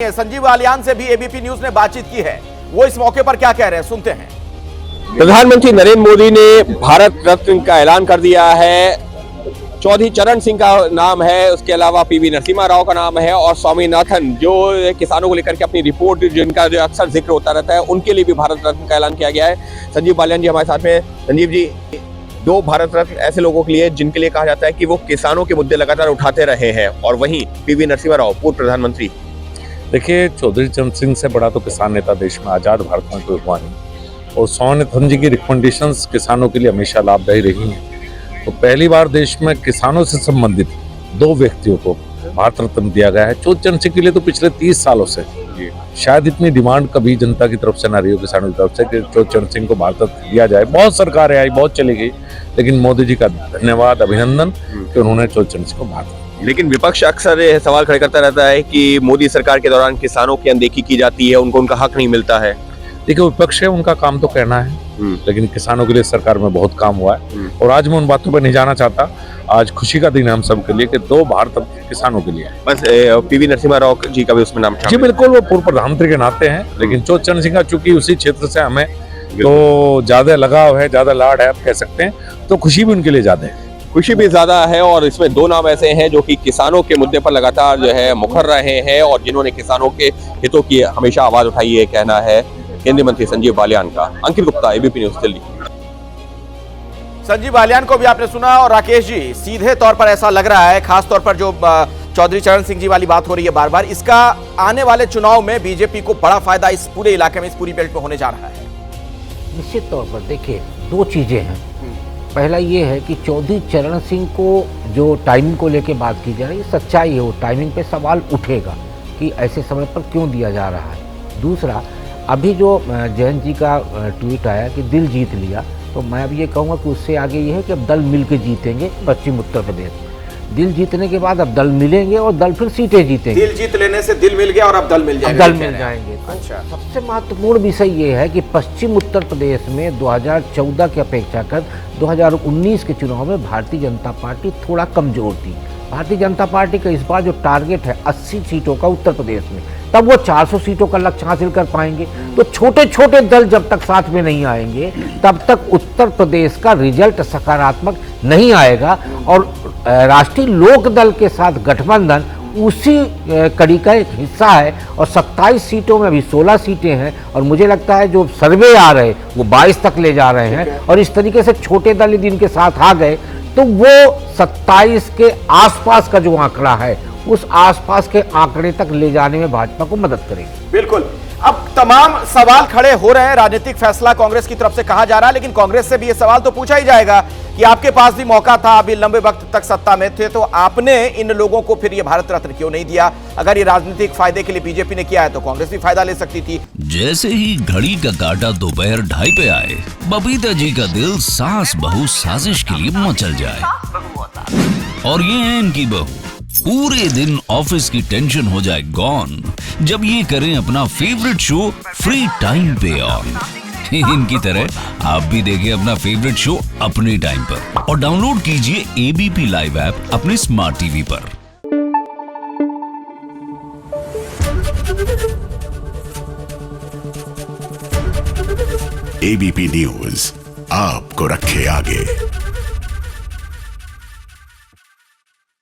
संजीव बालियान से भी ABP news ने बातचीत की है। वो इस मौके पर क्या कह रहे हैं, सुनते हैं। प्रधानमंत्री नरेंद्र मोदी ने भारत रत्न का ऐलान कर दिया है। चौधरी चरण सिंह का नाम है, उसके अलावा पीवी नरसिम्हा राव का नाम है और स्वामीनाथन जो किसानों को लेकर के अपनी रिपोर्ट जिनका जो अक्सर जिक्र होता रहता है, उनके लिए भी भारत रत्न का ऐलान किया गया है। संजीव बालियान जी हमारे साथ में। संजीव जी, दो भारत रत्न ऐसे लोगों के लिए जिनके लिए कहा जाता है कि वो किसानों के मुद्दे लगातार उठाते रहे हैं, और वहीं पीवी नरसिम्हा राव पूर्व प्रधानमंत्री। देखिए, चौधरी चरण सिंह से बड़ा तो किसान नेता देश में आजाद भारत में कोई हुआ नहीं, और स्वामीनाथन जी की रिकमेंडेशंस किसानों के लिए हमेशा लाभदायी रही हैं। तो पहली बार देश में किसानों से संबंधित दो व्यक्तियों को भारत रत्न दिया गया है। चौधरी चरण सिंह के लिए तो पिछले 30 सालों से शायद इतनी डिमांड कभी जनता की तरफ से ना रही हो, किसानों की तरफ से, कि चौधरी चरण सिंह को भारत रत्न दिया जाए। बहुत सरकारें आई, बहुत चली गई, लेकिन मोदी जी का धन्यवाद, अभिनंदन कि उन्होंने चौधरी चरण सिंह को भारत रत्न। लेकिन विपक्ष अक्सर यह सवाल खड़े करता रहता है कि मोदी सरकार के दौरान किसानों की अनदेखी की जाती है, उनको उनका हक नहीं मिलता है। देखिए, विपक्ष है, उनका काम तो कहना है, लेकिन किसानों के लिए सरकार में बहुत काम हुआ है, और आज मैं उन बातों पर नहीं जाना चाहता। आज खुशी का दिन है हम सब के लिए कि दो भारत रत्न किसानों के लिए है। बस पीवी नरसिम्हा राव जी का भी उसमें नाम जी बिल्कुल, वो पूर्व प्रधानमंत्री के नाते हैं, लेकिन चौधरी चरण सिंह का चूंकि उसी क्षेत्र से हमें तो ज्यादा लगाव है, ज्यादा लाड है, आप कह सकते हैं, तो खुशी भी उनके लिए ज्यादा है। खुशी भी ज्यादा है, और इसमें दो नाम ऐसे हैं जो कि किसानों के मुद्दे पर लगातार जो है मुखर रहे हैं, और जिन्होंने किसानों के हितों की हमेशा आवाज उठाई है, कहना है केंद्रीय मंत्री संजीव बालियान का। अंकित गुप्ता, एबीपी न्यूज, दिल्ली। संजीव बालियान को भी आपने सुना। और राकेश जी, सीधे तौर पर ऐसा लग रहा है, खास तौर पर जो चौधरी चरण सिंह जी वाली बात हो रही है बार बार, इसका आने वाले चुनाव में बीजेपी को बड़ा फायदा इस पूरे इलाके में, इस पूरी बेल्ट में होने जा रहा है। निश्चित तौर पर देखिए, दो चीजें हैं। पहला ये है कि चौधरी चरण सिंह को जो टाइमिंग को लेकर बात की जा रही है, सच्चाई है, वो टाइमिंग पे सवाल उठेगा कि ऐसे समय पर क्यों दिया जा रहा है। दूसरा, अभी जो जयंत जी का ट्वीट आया कि दिल जीत लिया, तो मैं अब ये कहूँगा कि उससे आगे ये है कि अब दल मिल के जीतेंगे पश्चिम उत्तर प्रदेश। दिल जीतने के बाद अब दल मिलेंगे और दल फिर सीटें जीतेंगे। दिल जीत लेने से दिल मिल गया और अब दल मिल जाएंगे। दल मिल जाएंगे। अच्छा, सबसे महत्वपूर्ण विषय ये है कि पश्चिम उत्तर प्रदेश में 2014 की अपेक्षा कर 2019 के चुनाव में भारतीय जनता पार्टी थोड़ा कमजोर थी। भारतीय जनता पार्टी का इस बार जो टारगेट है 80 सीटों का उत्तर प्रदेश में, तब वो 400 सीटों का लक्ष्य हासिल कर पाएंगे। तो छोटे छोटे दल जब तक साथ में नहीं आएंगे, तब तक उत्तर प्रदेश का रिजल्ट सकारात्मक नहीं आएगा। और राष्ट्रीय लोक दल के साथ गठबंधन उसी कड़ी का एक हिस्सा है, और 27 सीटों में अभी 16 सीटें हैं, और मुझे लगता है जो सर्वे आ रहे वो 22 तक ले जा रहे हैं। और इस तरीके से छोटे दल यदि इनके साथ आ गए तो वो 27 के आसपास का जो आंकड़ा है, उस आसपास के आंकड़े तक ले जाने में भाजपा को मदद करेगी। बिल्कुल। अब तमाम सवाल खड़े हो रहे हैं, राजनीतिक फैसला कांग्रेस की तरफ से कहा जा रहा है, लेकिन कांग्रेस से भी ये सवाल तो पूछा ही जाएगा कि आपके पास भी मौका था, अभी लंबे वक्त तक सत्ता में थे, तो आपने इन लोगों को फिर ये भारत रत्न क्यों नहीं दिया? अगर ये राजनीतिक फायदे के लिए बीजेपी ने किया है तो कांग्रेस भी फायदा ले सकती थी। जैसे ही घड़ी का काटा दोपहर 2:30 पे आए, बबीता जी का दिल सास बहू साजिश के लिए मचल जाए। और ये है इनकी बहू, पूरे दिन ऑफिस की टेंशन हो जाए गॉन जब ये करें अपना फेवरेट शो फ्री टाइम पे ऑन। इनकी तरह आप भी देखिए अपना फेवरेट शो अपने टाइम पर, और डाउनलोड कीजिए एबीपी लाइव ऐप अपने स्मार्ट टीवी पर। एबीपी न्यूज आपको रखे आगे।